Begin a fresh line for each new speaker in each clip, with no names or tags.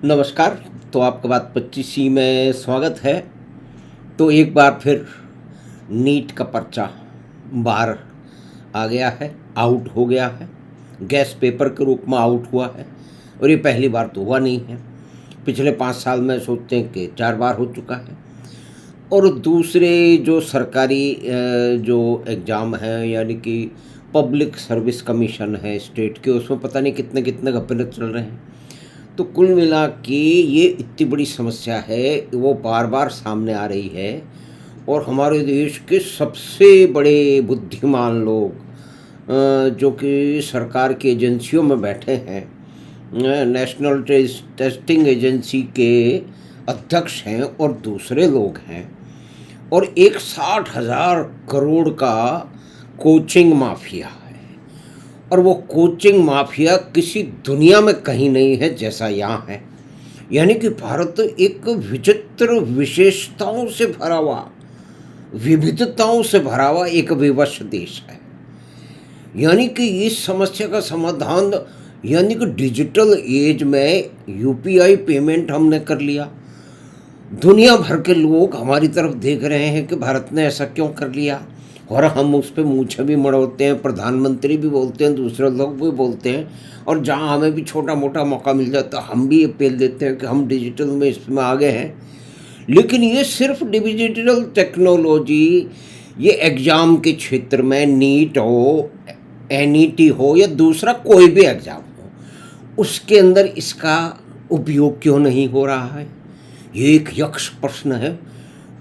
नमस्कार। तो आपका बात 25सी में स्वागत है। तो एक बार फिर नीट का पर्चा बाहर आ गया है, आउट हो गया है, गैस पेपर के रूप में आउट हुआ है। और ये पहली बार तो हुआ नहीं है, पिछले 5 साल में सोचते हैं कि 4 बार हो चुका है। और दूसरे जो सरकारी जो एग्ज़ाम हैं, यानी कि पब्लिक सर्विस कमीशन है स्टेट के, उसमें पता नहीं कितने कितने घपले चल रहे हैं। तो कुल मिला के ये इतनी बड़ी समस्या है, वो बार बार सामने आ रही है। और हमारे देश के सबसे बड़े बुद्धिमान लोग जो कि सरकार की एजेंसियों में बैठे हैं, नेशनल टेस्टिंग एजेंसी के अध्यक्ष हैं और दूसरे लोग हैं, और एक 60,000 करोड़ का कोचिंग माफिया है। और वो कोचिंग माफिया किसी दुनिया में कहीं नहीं है जैसा यहाँ है। यानी कि भारत एक विचित्र विशेषताओं से भरा हुआ, विविधताओं से भरा हुआ एक विवश देश है। यानी कि इस समस्या का समाधान, यानी कि डिजिटल एज में यूपीआई पेमेंट हमने कर लिया। दुनिया भर के लोग हमारी तरफ देख रहे हैं कि भारत ने ऐसा क्यों कर लिया, और हम उस पर मूछें भी मड़ोते हैं, प्रधानमंत्री भी बोलते हैं, दूसरे लोग भी बोलते हैं। और जहाँ हमें भी छोटा मोटा मौका मिल जाता है हम भी अपील देते हैं कि हम डिजिटल में इसमें आगे हैं। लेकिन ये सिर्फ डिजिटल टेक्नोलॉजी, ये एग्ज़ाम के क्षेत्र में नीट हो, एनईटी हो या दूसरा कोई भी एग्ज़ाम हो, उसके अंदर इसका उपयोग क्यों नहीं हो रहा है, ये एक यक्ष प्रश्न है।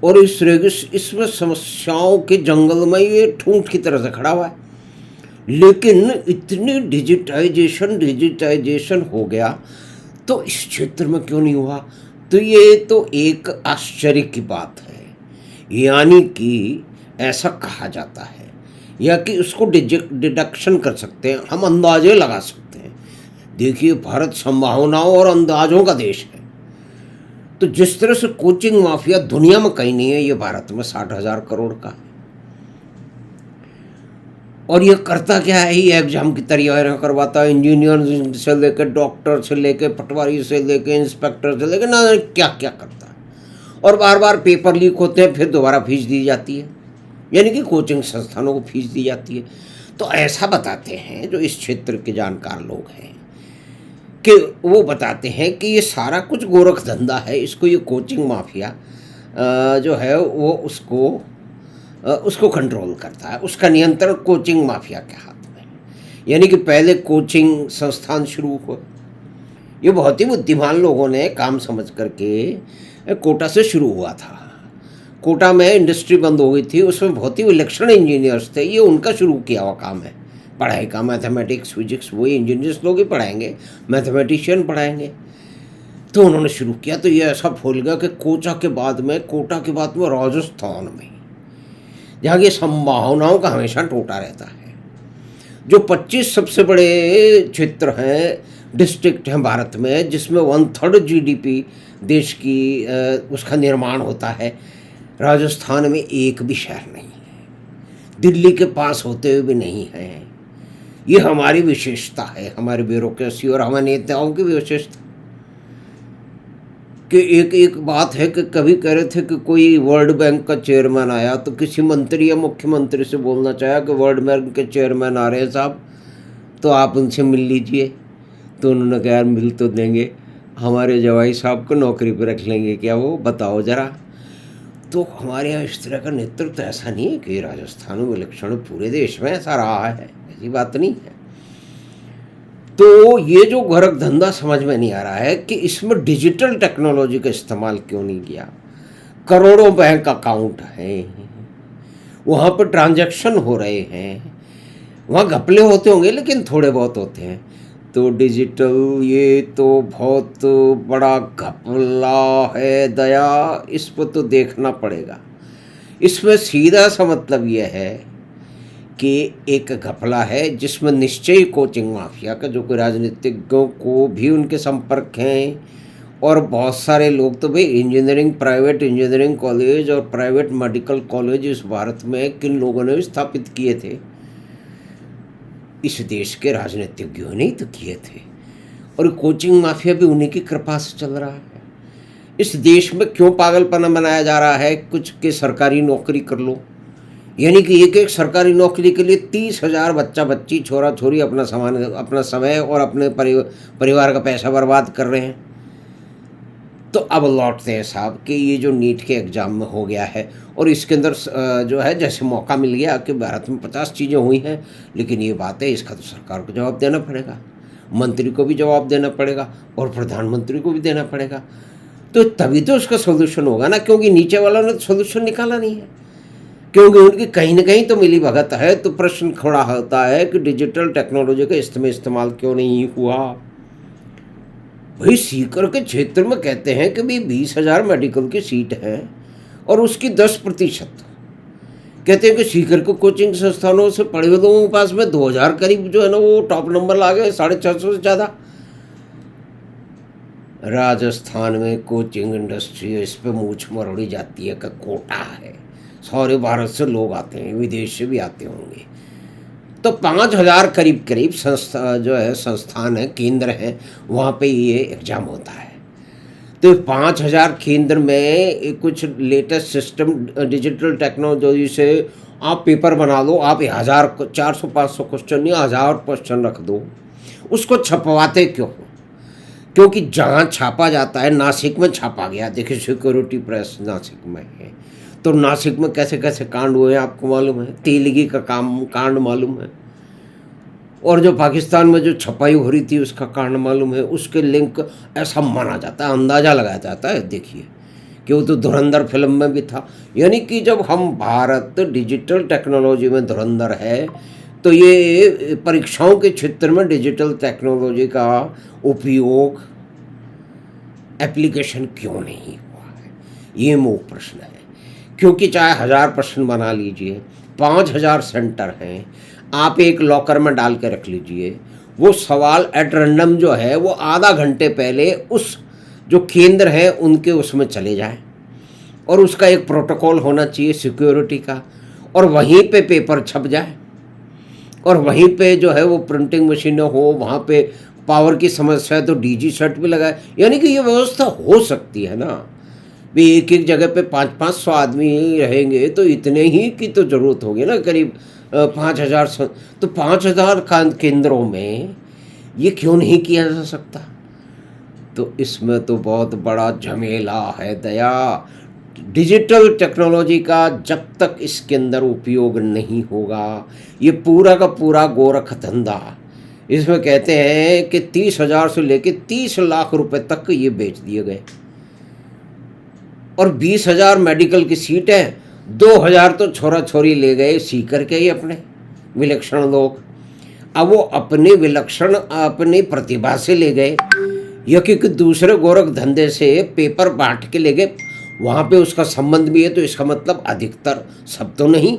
और इसमें समस्याओं के जंगल में ये ठूंठ की तरह से खड़ा हुआ है। लेकिन इतनी डिजिटाइजेशन हो गया तो इस क्षेत्र में क्यों नहीं हुआ? तो ये तो एक आश्चर्य की बात है। यानी कि ऐसा कहा जाता है, या कि उसको डिडक्शन कर सकते हैं, हम अंदाजे लगा सकते हैं। देखिए, भारत संभावनाओं और अंदाजों का देश है। तो जिस तरह से कोचिंग माफिया दुनिया में कहीं नहीं है, ये भारत में 60,000 करोड़ का है। और ये करता क्या है? ये एग्जाम की तैयारियां करवाता है, इंजीनियर से लेकर, डॉक्टर से लेकर, पटवारी से लेकर, इंस्पेक्टर से लेकर, ना क्या क्या करता है। और बार बार पेपर लीक होते हैं, फिर दोबारा फीस दी जाती है, यानी कि कोचिंग संस्थानों को फीस दी जाती है। तो ऐसा बताते हैं जो इस क्षेत्र के जानकार लोग हैं, कि वो बताते हैं कि ये सारा कुछ गोरख धंधा है। इसको ये कोचिंग माफिया जो है वो उसको कंट्रोल करता है, उसका नियंत्रण कोचिंग माफिया के हाथ में है। यानी कि पहले कोचिंग संस्थान शुरू हुए, ये बहुत ही बुद्धिमान लोगों ने काम समझ करके कोटा से शुरू हुआ था। कोटा में इंडस्ट्री बंद हो गई थी, उसमें बहुत ही विलक्षण इंजीनियर्स थे, ये उनका शुरू किया हुआ काम है पढ़ाई का। मैथमेटिक्स फिजिक्स वही इंजीनियर्स लोग ही पढ़ाएंगे, मैथमेटिशियन पढ़ाएंगे। तो उन्होंने शुरू किया, तो ये ऐसा फूल गया कि कोटा के बाद में राजस्थान में, जहाँ की संभावनाओं का हमेशा टोटा रहता है। जो 25 सबसे बड़े क्षेत्र हैं, डिस्ट्रिक्ट हैं भारत में, जिसमें 1/3 जीडीपी देश की उसका निर्माण होता है, राजस्थान में एक भी शहर नहीं है, दिल्ली के पास होते हुए भी नहीं है। ये हमारी विशेषता है, हमारी ब्यूरोक्रेसी और हमारे नेताओं की भी विशेषता। कि एक एक बात है कि कभी कह रहे थे कि कोई वर्ल्ड बैंक का चेयरमैन आया, तो किसी मंत्री या मुख्यमंत्री से बोलना चाहा कि वर्ल्ड बैंक के चेयरमैन आ रहे हैं साहब, तो आप उनसे मिल लीजिए। तो उन्होंने कहा यार मिल तो देंगे, हमारे जवाई साहब को नौकरी पर रख लेंगे क्या, वो बताओ ज़रा। तो हमारे यहाँ इस तरह का नेतृत्व ऐसा नहीं है कि राजस्थान में विलक्षण, पूरे देश में ऐसा रहा है, ऐसी बात नहीं है। तो ये जो गोरख धंधा समझ में नहीं आ रहा है कि इसमें डिजिटल टेक्नोलॉजी का इस्तेमाल क्यों नहीं किया। करोड़ों बैंक अकाउंट हैं, वहाँ पर ट्रांजैक्शन हो रहे हैं, वहाँ घपले होते होंगे लेकिन थोड़े बहुत होते हैं। तो डिजिटल ये तो बहुत बड़ा घपला है दया, इस पर तो देखना पड़ेगा। इसमें सीधा सा मतलब यह है कि एक घपला है जिसमें निश्चय कोचिंग माफिया का, जो कि राजनीतिज्ञों को भी उनके संपर्क हैं, और बहुत सारे लोग तो भाई इंजीनियरिंग, प्राइवेट इंजीनियरिंग कॉलेज और प्राइवेट मेडिकल कॉलेज इस भारत में किन लोगों ने स्थापित किए थे? इस देश के राजनीतिज्ञों ने ही तो किए थे। और कोचिंग माफिया भी उन्हीं की कृपा से चल रहा है। इस देश में क्यों पागलपना बनाया जा रहा है कुछ के सरकारी नौकरी कर लो, यानी कि एक एक सरकारी नौकरी के लिए 30,000 बच्चा बच्ची छोरा छोरी अपना समय और अपने परिवार का पैसा बर्बाद कर रहे हैं। तो अब लौटते हैं साहब कि ये जो नीट के एग्ज़ाम में हो गया है और इसके अंदर जो है जैसे मौका मिल गया कि भारत में 50 चीज़ें हुई हैं, लेकिन ये बात है इसका तो सरकार को जवाब देना पड़ेगा, मंत्री को भी जवाब देना पड़ेगा और प्रधानमंत्री को भी देना पड़ेगा। तो तभी तो उसका सोल्यूशन होगा ना, क्योंकि नीचे वालों ने तो सोल्यूशन निकाला नहीं है, क्योंकि उनकी कहीं ना कहीं तो मिली भगत है। तो प्रश्न खड़ा होता है कि डिजिटल टेक्नोलॉजी का इस्तेमाल क्यों नहीं हुआ। भाई सीकर के क्षेत्र में कहते हैं कि भाई 20,000 मेडिकल की सीट है और उसकी 10%, कहते हैं कि सीकर को कोचिंग संस्थानों से पढ़े हुए लोगों के पास में 2,000 करीब जो है ना वो टॉप नंबर ला गए, 650 से ज़्यादा। राजस्थान में कोचिंग इंडस्ट्री इस पर मूछ मरोड़ी जाती है कि कोटा है, सारे भारत से लोग आते हैं, विदेश से भी आते होंगे। तो 5,000 करीब करीब संस्था जो है संस्थान है, केंद्र है, वहाँ पे ये एग्ज़ाम होता है। तो 5,000 केंद्र में कुछ लेटेस्ट सिस्टम डिजिटल टेक्नोलॉजी से आप पेपर बना लो, आप 400-500 क्वेश्चन नहीं 1,000 क्वेश्चन रख दो, उसको छपवाते क्यों? क्योंकि जहाँ छापा जाता है, नासिक में छापा गया, देखिए सिक्योरिटी प्रेस नासिक में है, तो नासिक में कैसे कैसे कांड हुए हैं आपको मालूम है, तेलगी का कांड मालूम है, और जो पाकिस्तान में जो छपाई हो रही थी उसका कांड मालूम है। उसके लिंक ऐसा माना जाता है, अंदाज़ा लगाया जाता है, देखिए कि वो तो धुरंधर फिल्म में भी था। यानी कि जब हम भारत डिजिटल टेक्नोलॉजी में धुरंधर है, तो ये परीक्षाओं के क्षेत्र में डिजिटल टेक्नोलॉजी का उपयोग एप्लीकेशन क्यों नहीं हुआ है, ये मूल प्रश्न है। क्योंकि चाहे 1,000 प्रश्न बना लीजिए, 5,000 सेंटर हैं, आप एक लॉकर में डाल के रख लीजिए, वो सवाल एट रैंडम जो है वो आधा घंटे पहले उस जो केंद्र है उनके उसमें चले जाए, और उसका एक प्रोटोकॉल होना चाहिए सिक्योरिटी का, और वहीं पे पेपर छप जाए, और वहीं पे जो है वो प्रिंटिंग मशीनें हो, वहाँ पे पावर की समस्या है तो डीजी सेट भी लगाए। यानी कि ये व्यवस्था हो सकती है ना भी, एक एक जगह पे 500-500 आदमी रहेंगे तो इतने ही की तो ज़रूरत होगी ना, करीब 5,000। तो 5,000 केंद्रों में ये क्यों नहीं किया जा सकता? तो इसमें तो बहुत बड़ा झमेला है दया। डिजिटल टेक्नोलॉजी का जब तक इसके अंदर उपयोग नहीं होगा, ये पूरा का पूरा गोरख धंधा, इसमें कहते हैं कि 30,000 से लेके 30 लाख रुपए तक ये बेच दिए गए, और 20,000 मेडिकल की सीट है, 2,000 तो छोरा छोरी ले गए सीकर के ही अपने विलक्षण लोग। अब वो अपनी विलक्षण अपनी प्रतिभा से ले गए या कि दूसरे गोरख धंधे से पेपर बांट के ले गए, वहाँ पे उसका संबंध भी है, तो इसका मतलब अधिकतर, सब तो नहीं,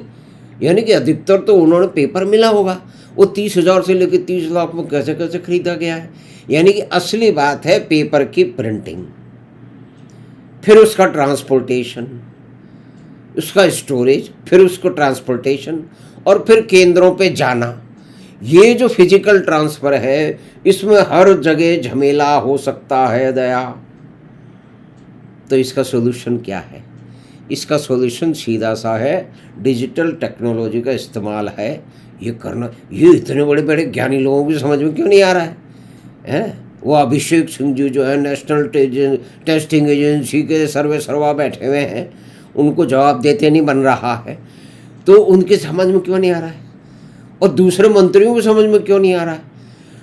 यानी कि अधिकतर तो उन्होंने पेपर मिला होगा। वो 30,000 से लेकर 30 लाख में कैसे कैसे खरीदा गया है। यानी कि असली बात है पेपर की प्रिंटिंग, फिर उसका ट्रांसपोर्टेशन, उसका स्टोरेज, फिर उसको ट्रांसपोर्टेशन, और फिर केंद्रों पे जाना। ये जो फिजिकल ट्रांसफ़र है इसमें हर जगह झमेला हो सकता है दया। तो इसका सॉल्यूशन क्या है? इसका सॉल्यूशन सीधा सा है, डिजिटल टेक्नोलॉजी का इस्तेमाल है ये करना। ये इतने बड़े बड़े ज्ञानी लोगों की समझ में क्यों नहीं आ रहा है? वो अभिषेक सिंह जी जो है नेशनल टेस्टिंग एजेंसी के सर्वा बैठे हुए हैं, उनको जवाब देते नहीं बन रहा है, तो उनके समझ में क्यों नहीं आ रहा है? और दूसरे मंत्रियों को समझ में क्यों नहीं आ रहा है?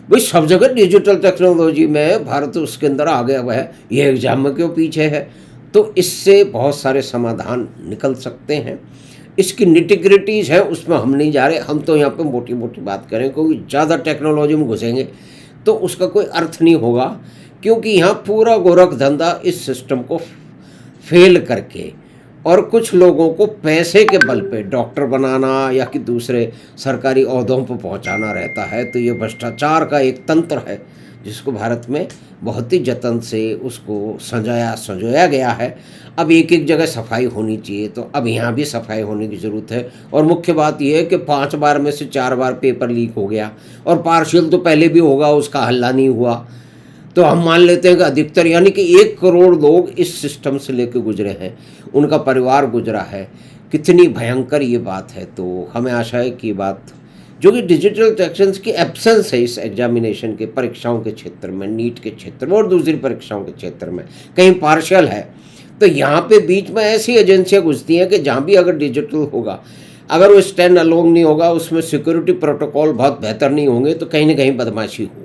भाई सब जगह डिजिटल टेक्नोलॉजी में भारत उसके अंदर आ गया हुआ है, ये एग्जाम में क्यों पीछे है? तो इससे बहुत सारे समाधान निकल सकते हैं। इसकी निटिग्रिटीज़ है उसमें हम नहीं जा रहे, हम तो यहाँ पे मोटी मोटी बात करें, क्योंकि ज़्यादा टेक्नोलॉजी में घुसेंगे तो उसका कोई अर्थ नहीं होगा, क्योंकि यहाँ पूरा गोरख धंधा इस सिस्टम को फेल करके और कुछ लोगों को पैसे के बल पे डॉक्टर बनाना या कि दूसरे सरकारी ओहदों पर पहुंचाना रहता है। तो ये भ्रष्टाचार का एक तंत्र है जिसको भारत में बहुत ही जतन से उसको संजोया गया है। अब एक एक जगह सफाई होनी चाहिए, तो अब यहाँ भी सफाई होने की ज़रूरत है। और मुख्य बात यह है कि 5 बार में से 4 बार पेपर लीक हो गया, और पार्शियल तो पहले भी होगा, उसका हल्ला नहीं हुआ। तो हम मान लेते हैं कि अधिकतर यानी कि 1 करोड़ लोग इस सिस्टम से लेकर गुजरे हैं, उनका परिवार गुजरा है। कितनी भयंकर ये बात है। तो हमें आशा है कि ये बात जो कि डिजिटल ट्रांजैक्शंस की एब्सेंस है इस एग्जामिनेशन के परीक्षाओं के क्षेत्र में, नीट के क्षेत्र में और दूसरी परीक्षाओं के क्षेत्र में कहीं पार्शियल है, तो यहाँ पे बीच में ऐसी एजेंसियाँ घुसती हैं कि जहाँ भी अगर डिजिटल होगा, अगर वो स्टैंड अलोन नहीं होगा, उसमें सिक्योरिटी प्रोटोकॉल बहुत बेहतर नहीं होंगे, तो कहीं ना कहीं बदमाशी होगी।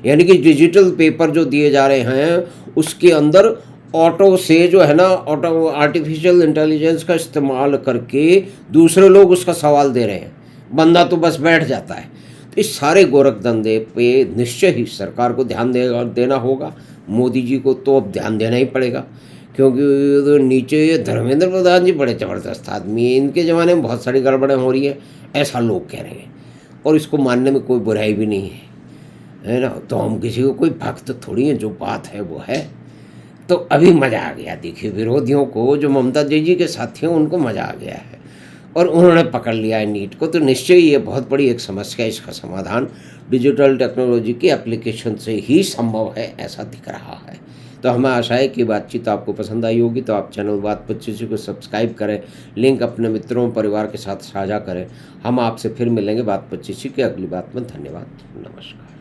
यानी कि डिजिटल पेपर जो दिए जा रहे हैं उसके अंदर ऑटो से जो है ना, ऑटो आर्टिफिशियल इंटेलिजेंस का इस्तेमाल करके दूसरे लोग उसका सवाल दे रहे हैं, बंदा तो बस बैठ जाता है। तो इस सारे गोरख धंधे पे निश्चय ही सरकार को ध्यान देना होगा। मोदी जी को तो अब ध्यान देना ही पड़ेगा, क्योंकि तो नीचे ये धर्मेंद्र प्रधान जी बड़े ज़बरदस्त आदमी हैं, इनके ज़माने में बहुत सारी गड़बड़ें हो रही हैं, ऐसा लोग कह रहे हैं, और इसको मानने में कोई बुराई भी नहीं है ना। तो हम किसी को कोई भक्त थोड़ी है, जो बात है वो है। तो अभी मज़ा आ गया, देखिए विरोधियों को, जो ममता जी के साथी हैं उनको मज़ा आ गया है और उन्होंने पकड़ लिया है नीट को। तो निश्चय ये बहुत बड़ी एक समस्या है, इसका समाधान डिजिटल टेक्नोलॉजी की एप्लीकेशन से ही संभव है, ऐसा दिख रहा है। तो हमें आशा है कि बातचीत आपको पसंद आई होगी। तो आप चैनल बात 25 को सब्सक्राइब करें, लिंक अपने मित्रों परिवार के साथ साझा करें। हम आपसे फिर मिलेंगे बात 25 की अगली बात में। धन्यवाद, नमस्कार।